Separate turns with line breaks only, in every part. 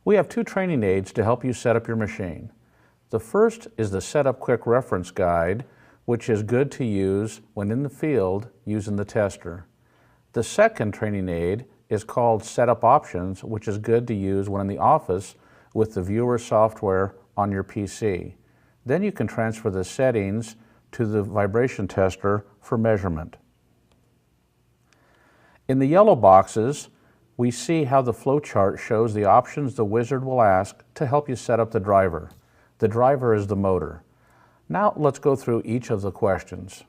We have two training aids to help you set up your machine. The first is the Setup Quick Reference Guide, which is good to use when in the field using the tester. The second training aid is called Setup Options, which is good to use when in the office with the viewer software on your PC. Then you can transfer the settings to the vibration tester for measurement. In the yellow boxes, we see how the flowchart shows the options the wizard will ask to help you set up the driver. The driver is the motor. Now let's go through each of the questions.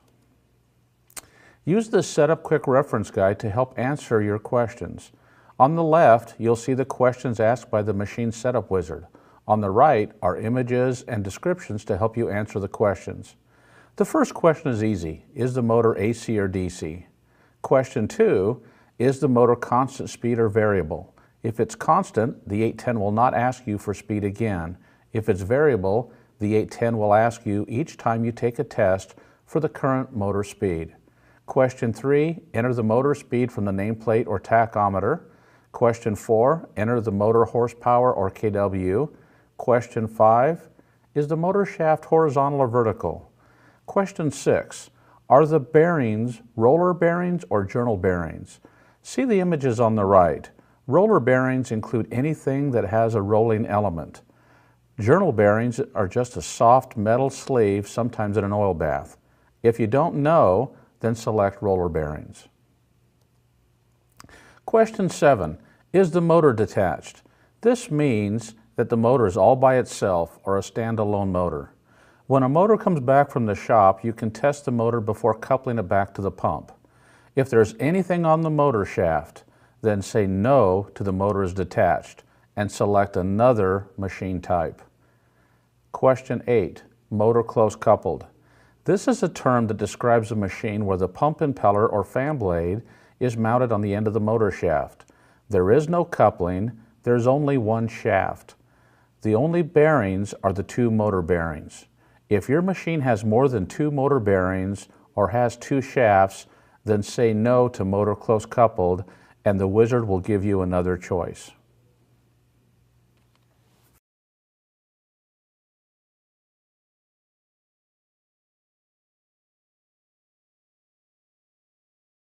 Use the Setup Quick Reference Guide to help answer your questions. On the left, you'll see the questions asked by the machine setup wizard. On the right are images and descriptions to help you answer the questions. The first question is easy. Is the motor AC or DC? Question 2, is the motor constant speed or variable? If it's constant, the 810 will not ask you for speed again. If it's variable, the 810 will ask you each time you take a test for the current motor speed. Question 3, enter the motor speed from the nameplate or tachometer. Question 4, enter the motor horsepower or kW. Question 5, is the motor shaft horizontal or vertical? Question 6, are the bearings roller bearings or journal bearings? See the images on the right. Roller bearings include anything that has a rolling element. Journal bearings are just a soft metal sleeve, sometimes in an oil bath. If you don't know, then select roller bearings. Question 7, is the motor detached? This means that the motor is all by itself or a standalone motor. When a motor comes back from the shop, you can test the motor before coupling it back to the pump. If there's anything on the motor shaft, then say no to the motor is detached and select another machine type. Question 8, motor close coupled. This is a term that describes a machine where the pump impeller or fan blade is mounted on the end of the motor shaft. There is no coupling, there's only one shaft. The only bearings are the two motor bearings. If your machine has more than two motor bearings or has two shafts, then say no to motor close coupled and the wizard will give you another choice.